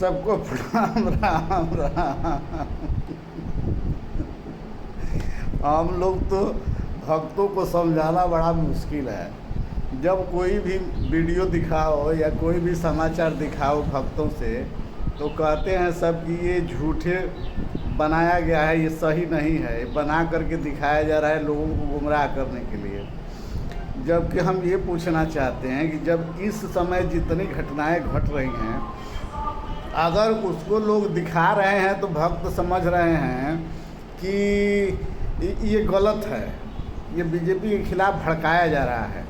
सबको प्रणाम। राम राम। हम लोग तो भक्तों को समझाना बड़ा मुश्किल है। जब कोई भी वीडियो दिखाओ या कोई भी समाचार दिखाओ भक्तों से, तो कहते हैं सब कि ये झूठे बनाया गया है, ये सही नहीं है, ये बना करके दिखाया जा रहा है लोगों को गुमराह करने के लिए। जबकि हम ये पूछना चाहते हैं कि जब इस समय जितनी घटनाएं घट रही हैं, अगर उसको लोग दिखा रहे हैं तो भक्त समझ रहे हैं कि ये गलत है, ये बीजेपी के खिलाफ भड़काया जा रहा है,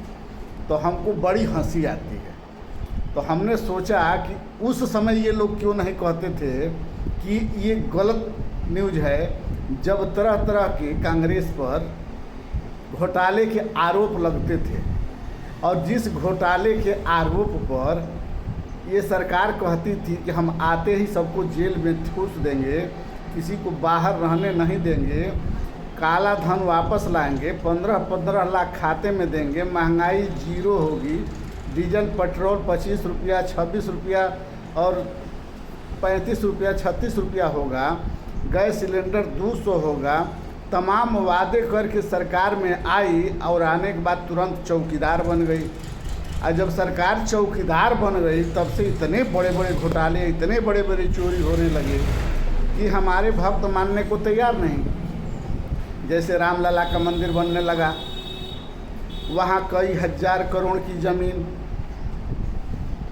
तो हमको बड़ी हंसी आती है। तो हमने सोचा कि उस समय ये लोग क्यों नहीं कहते थे कि ये गलत न्यूज़ है, जब तरह तरह के कांग्रेस पर घोटाले के आरोप लगते थे, और जिस घोटाले के आरोप पर ये सरकार कहती थी कि हम आते ही सबको जेल में ठूस देंगे, किसी को बाहर रहने नहीं देंगे, काला धन वापस लाएंगे, 15-15 लाख खाते में देंगे, महंगाई जीरो होगी, डीजल पेट्रोल 25 रुपया 26 रुपया और 35 रुपया 36 रुपया होगा, गैस सिलेंडर 200 होगा। तमाम वादे करके सरकार में आई और आने के बाद तुरंत चौकीदार बन गई। और जब सरकार चौकीदार बन गई तब से इतने बड़े बड़े घोटाले, इतने बड़े बड़े चोरी होने लगे कि हमारे भक्त मानने को तैयार नहीं। जैसे रामलला का मंदिर बनने लगा, वहाँ कई हजार करोड़ की ज़मीन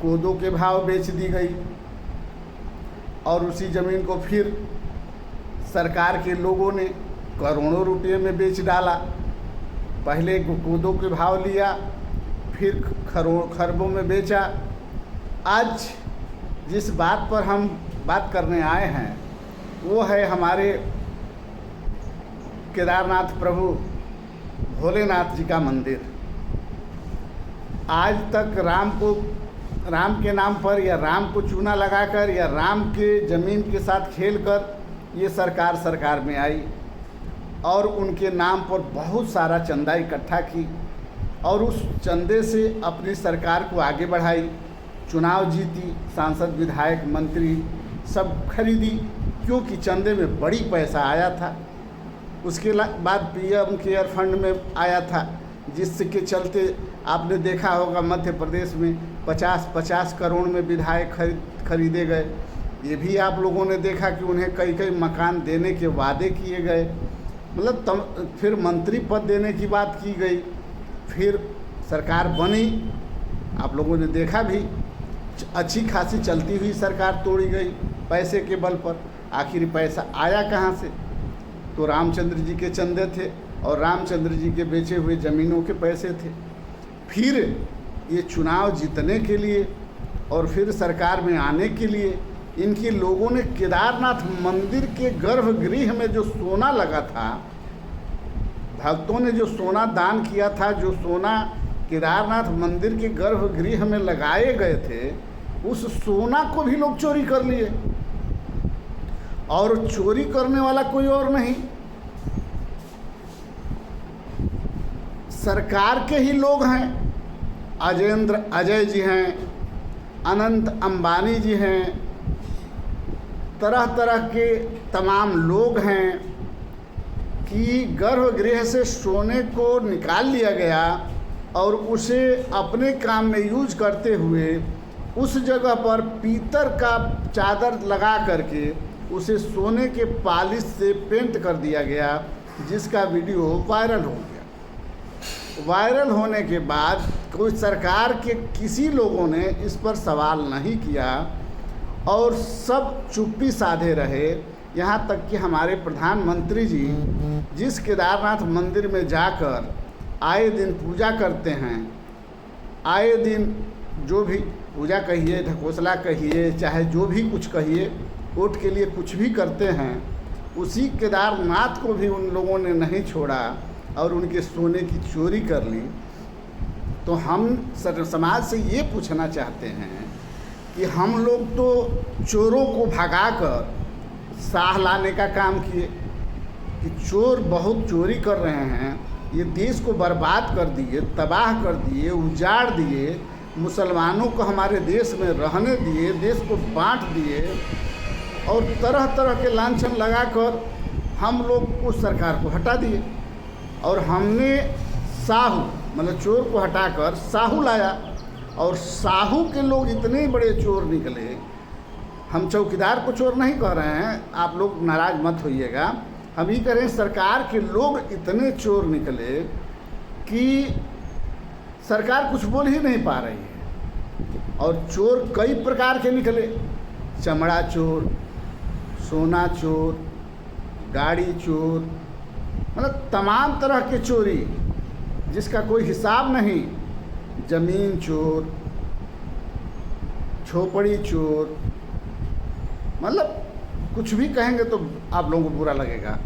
कोदो के भाव बेच दी गई, और उसी ज़मीन को फिर सरकार के लोगों ने करोड़ों रुपये में बेच डाला। पहले कोदो के भाव लिया, फिर खरबों में बेचा। आज जिस बात पर हम बात करने आए हैं वो है हमारे केदारनाथ प्रभु भोलेनाथ जी का मंदिर। आज तक राम के नाम पर या राम को चूना लगाकर या राम के ज़मीन के साथ खेलकर ये सरकार में आई और उनके नाम पर बहुत सारा चंदा इकट्ठा की और उस चंदे से अपनी सरकार को आगे बढ़ाई, चुनाव जीती, सांसद विधायक मंत्री सब खरीदी, क्योंकि चंदे में बड़ी पैसा आया था। उसके बाद पीएम केयर फंड में आया था, जिसके चलते आपने देखा होगा मध्य प्रदेश में 50-50 करोड़ में विधायक खरीदे गए। ये भी आप लोगों ने देखा कि उन्हें कई कई मकान देने के वादे किए गए, मतलब फिर मंत्री पद देने की बात की गई, फिर सरकार बनी, आप लोगों ने देखा भी, अच्छी खासी चलती हुई सरकार तोड़ी गई पैसे के बल पर। आखिर पैसा आया कहाँ से? तो रामचंद्र जी के चंदे थे और रामचंद्र जी के बेचे हुए ज़मीनों के पैसे थे। फिर ये चुनाव जीतने के लिए और फिर सरकार में आने के लिए इनके लोगों ने केदारनाथ मंदिर के गर्भगृह में जो सोना लगा था, भक्तों ने जो सोना दान किया था, जो सोना केदारनाथ मंदिर के गर्भगृह में लगाए गए थे, उस सोना को भी लोग चोरी कर लिए। और चोरी करने वाला कोई और नहीं, सरकार के ही लोग हैं। अजय जी हैं, अनंत अंबानी जी हैं, तरह तरह के तमाम लोग हैं कि गर्भगृह से सोने को निकाल लिया गया और उसे अपने काम में यूज करते हुए उस जगह पर पीतल का चादर लगा करके उसे सोने के पॉलिश से पेंट कर दिया गया, जिसका वीडियो वायरल हो गया। वायरल होने के बाद कोई सरकार के किसी लोगों ने इस पर सवाल नहीं किया और सब चुप्पी साधे रहे। यहाँ तक कि हमारे प्रधानमंत्री जी जिस केदारनाथ मंदिर में जाकर आए दिन पूजा करते हैं, आए दिन जो भी पूजा कहिए, ढकोसला कहिए, चाहे जो भी कुछ कहिए, वोट के लिए कुछ भी करते हैं, उसी केदारनाथ को भी उन लोगों ने नहीं छोड़ा और उनके सोने की चोरी कर ली। तो हम समाज से ये पूछना चाहते हैं कि हम लोग तो चोरों को भगाकर साह लाने का काम किए कि चोर बहुत चोरी कर रहे हैं, ये देश को बर्बाद कर दिए, तबाह कर दिए, उजाड़ दिए, मुसलमानों को हमारे देश में रहने दिए, देश को बांट दिए और तरह तरह के लांछन लगाकर हम लोग उस सरकार को हटा दिए। और हमने साहू मतलब चोर को हटाकर साहू लाया, और साहू के लोग इतने बड़े चोर निकले। हम चौकीदार को चोर नहीं कह रहे हैं, आप लोग नाराज़ मत होइएगा, हम ये कह रहे हैं सरकार के लोग इतने चोर निकले कि सरकार कुछ बोल ही नहीं पा रही है। और चोर कई प्रकार के निकले, चमड़ा चोर, सोना चोर, गाड़ी चोर, मतलब तमाम तरह के चोरी जिसका कोई हिसाब नहीं। ज़मीन चोर, झोपड़ी चोर, मतलब कुछ भी कहेंगे तो आप लोगों को बुरा लगेगा।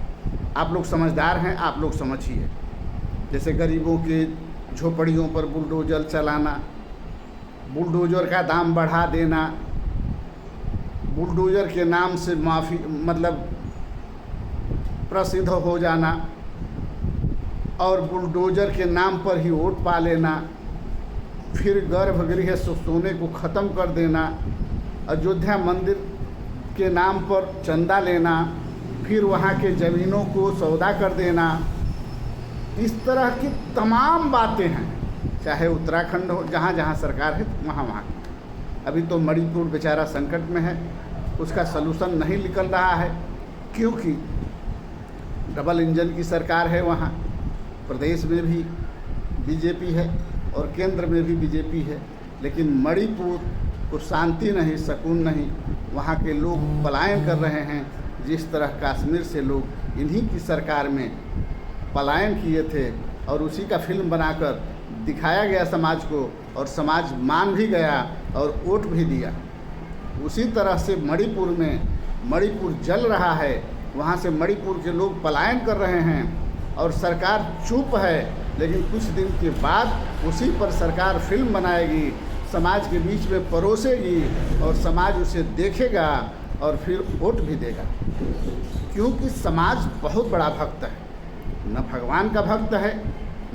आप लोग समझदार हैं, आप लोग समझिए। जैसे गरीबों के झोपड़ियों पर बुलडोजर चलाना, बुलडोजर का दाम बढ़ा देना, बुलडोजर के नाम से माफ़ी मतलब प्रसिद्ध हो जाना और बुलडोजर के नाम पर ही वोट पा लेना, फिर गर्भगृह सोने को ख़त्म कर देना, अयोध्या मंदिर के नाम पर चंदा लेना, फिर वहाँ के ज़मीनों को सौदा कर देना। इस तरह की तमाम बातें हैं, चाहे उत्तराखंड हो, जहाँ जहाँ सरकार है वहाँ। अभी तो मणिपुर बेचारा संकट में है, उसका सलूशन नहीं निकल रहा है क्योंकि डबल इंजन की सरकार है। वहाँ प्रदेश में भी बीजेपी है और केंद्र में भी बीजेपी है, लेकिन मणिपुर को शांति नहीं, सुकून नहीं। वहाँ के लोग पलायन कर रहे हैं, जिस तरह कश्मीर से लोग इन्हीं की सरकार में पलायन किए थे और उसी का फिल्म बनाकर दिखाया गया समाज को, और समाज मान भी गया और वोट भी दिया। उसी तरह से मणिपुर जल रहा है, वहाँ से मणिपुर के लोग पलायन कर रहे हैं और सरकार चुप है। लेकिन कुछ दिन के बाद उसी पर सरकार फिल्म बनाएगी, समाज के बीच में परोसेगी और समाज उसे देखेगा और फिर वोट भी देगा। क्योंकि समाज बहुत बड़ा भक्त है, न भगवान का भक्त है,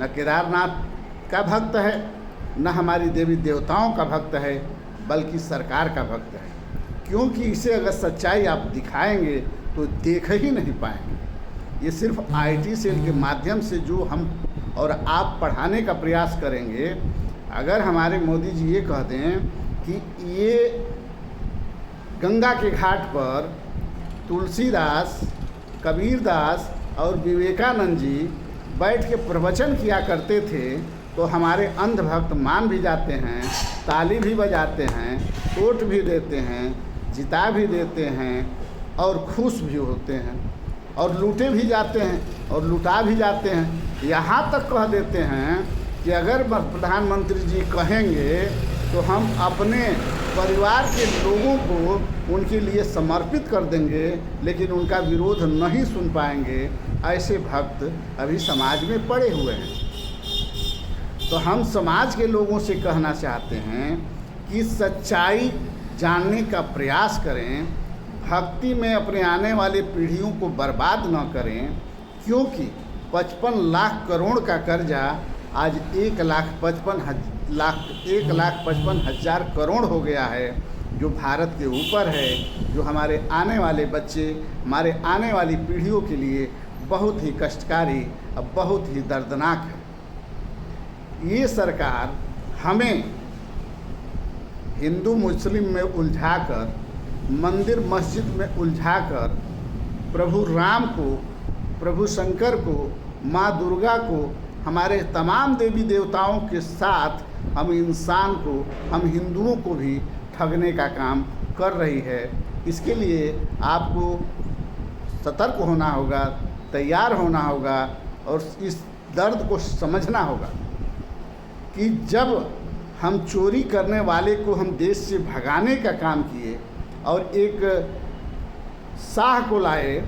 न केदारनाथ का भक्त है, न हमारी देवी देवताओं का भक्त है, बल्कि सरकार का भक्त है। क्योंकि इसे अगर सच्चाई आप दिखाएंगे तो देख ही नहीं पाएंगे। ये सिर्फ आईटी सेल के माध्यम से जो हम और आप पढ़ाने का प्रयास करेंगे। अगर हमारे मोदी जी ये कह दें कि ये गंगा के घाट पर तुलसीदास, कबीरदास और विवेकानंद जी बैठ के प्रवचन किया करते थे, तो हमारे अंधभक्त मान भी जाते हैं, ताली भी बजाते हैं, वोट भी देते हैं, जिता भी देते हैं और खुश भी होते हैं और लूटे भी जाते हैं और लुटा भी जाते हैं। यहाँ तक कह देते हैं कि अगर प्रधानमंत्री जी कहेंगे तो हम अपने परिवार के लोगों को उनके लिए समर्पित कर देंगे, लेकिन उनका विरोध नहीं सुन पाएंगे। ऐसे भक्त अभी समाज में पड़े हुए हैं। तो हम समाज के लोगों से कहना चाहते हैं कि सच्चाई जानने का प्रयास करें, भक्ति में अपने आने वाले पीढ़ियों को बर्बाद न करें। क्योंकि 55 लाख करोड़ का कर्जा आज 1,55,000 करोड़ हो गया है, जो भारत के ऊपर है, जो हमारे आने वाले बच्चे, हमारे आने वाली पीढ़ियों के लिए बहुत ही कष्टकारी और बहुत ही दर्दनाक है। ये सरकार हमें हिंदू मुस्लिम में उलझाकर, मंदिर मस्जिद में उलझाकर, प्रभु राम को, प्रभु शंकर को, माँ दुर्गा को, हमारे तमाम देवी देवताओं के साथ हम इंसान को, हम हिंदुओं को भी ठगने का काम कर रही है। इसके लिए आपको सतर्क होना होगा, तैयार होना होगा और इस दर्द को समझना होगा कि जब हम चोरी करने वाले को हम देश से भगाने का काम किए और एक शाह को लाए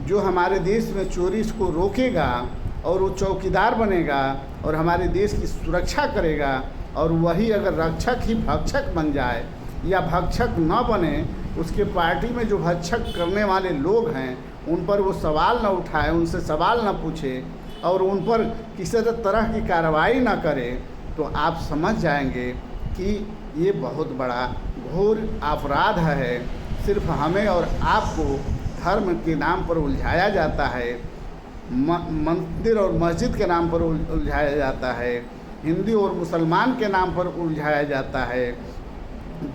जो हमारे देश में चोरी को रोकेगा और वो चौकीदार बनेगा और हमारे देश की सुरक्षा करेगा, और वही अगर रक्षक ही भक्षक बन जाए या भक्षक न बने, उसके पार्टी में जो भक्षक करने वाले लोग हैं उन पर वो सवाल न उठाए, उनसे सवाल न पूछे और उन पर किसी तरह की कार्रवाई न करे, तो आप समझ जाएंगे कि ये बहुत बड़ा घोर अपराध है। सिर्फ हमें और आपको धर्म के नाम पर उलझाया जाता है, मंदिर और मस्जिद के नाम पर उलझाया जाता है, हिंदू और मुसलमान के नाम पर उलझाया जाता है,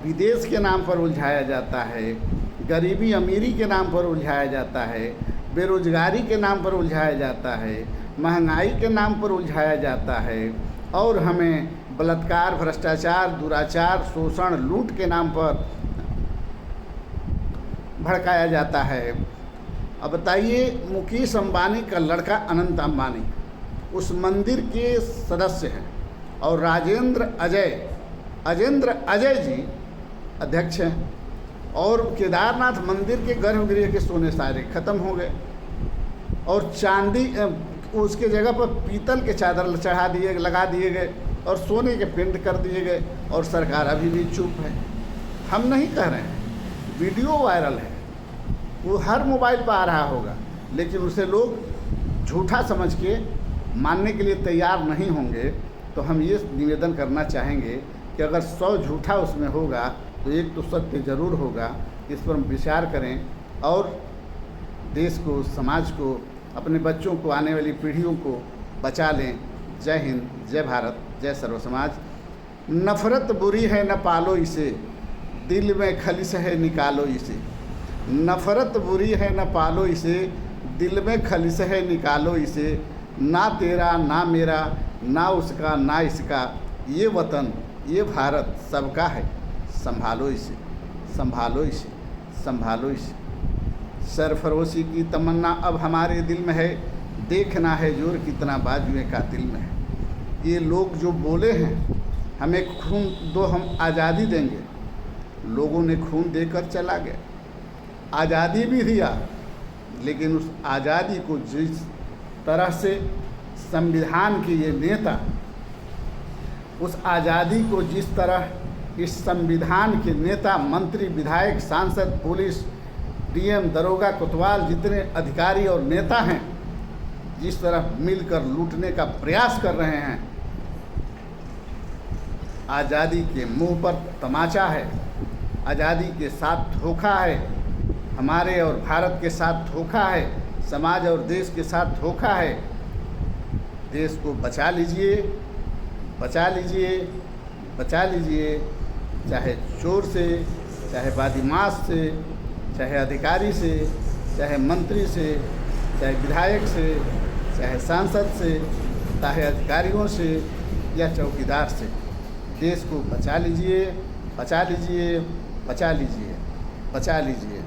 विदेश के नाम पर उलझाया जाता है, गरीबी अमीरी के नाम पर उलझाया जाता है, बेरोजगारी के नाम पर उलझाया जाता है, महंगाई के नाम पर उलझाया जाता है, और हमें बलात्कार, भ्रष्टाचार, दुराचार, शोषण, लूट के नाम पर भड़काया जाता है। अब बताइए, मुकेश अंबानी का लड़का अनंत अंबानी उस मंदिर के सदस्य हैं, और अजेंद्र अजय जी अध्यक्ष हैं, और केदारनाथ मंदिर के गर्भगृह के सोने सारे ख़त्म हो गए, और चांदी उसके जगह पर पीतल के चादर लगा दिए गए, और सोने के पिंड कर दिए गए, और सरकार अभी भी चुप है। हम नहीं कह रहे हैं, वीडियो वायरल है, वो हर मोबाइल पर आ रहा होगा, लेकिन उसे लोग झूठा समझ के मानने के लिए तैयार नहीं होंगे। तो हम ये निवेदन करना चाहेंगे कि अगर 100 झूठा उसमें होगा तो एक तो सत्य ज़रूर होगा। इस पर हम विचार करें और देश को, समाज को, अपने बच्चों को, आने वाली पीढ़ियों को बचा लें। जय हिंद, जय भारत, जय सर्व समाज। नफ़रत बुरी है न पालो इसे, दिल में खलिश है निकालो इसे। नफ़रत बुरी है न पालो इसे, दिल में खलिश है निकालो इसे। ना तेरा ना मेरा, ना उसका ना इसका, ये वतन ये भारत सबका है, संभालो इसे, संभालो इसे, संभालो इसे। सरफरोशी की तमन्ना अब हमारे दिल में है, देखना है जोर कितना बाजुए कातिल में है। ये लोग जो बोले हैं हमें खून दो हम आज़ादी देंगे, लोगों ने खून देकर चला गया, आज़ादी भी दिया, लेकिन उस आज़ादी को जिस तरह से संविधान के ये नेता, उस आज़ादी को जिस तरह इस संविधान के नेता, मंत्री, विधायक, सांसद, पुलिस, डीएम, दरोगा, कोतवाल जितने अधिकारी और नेता हैं, जिस तरह मिलकर लूटने का प्रयास कर रहे हैं, आज़ादी के मुंह पर तमाचा है, आज़ादी के साथ धोखा है, हमारे और भारत के साथ धोखा है, समाज और देश के साथ धोखा है। देश को बचा लीजिए, बचा लीजिए, बचा लीजिए, चाहे चोर से, चाहे बादमाश से, चाहे अधिकारी से, चाहे मंत्री से, चाहे विधायक से, चाहे सांसद से, चाहे अधिकारियों से या चौकीदार से। देश को बचा लीजिए, बचा लीजिए, बचा लीजिए, बचा लीजिए।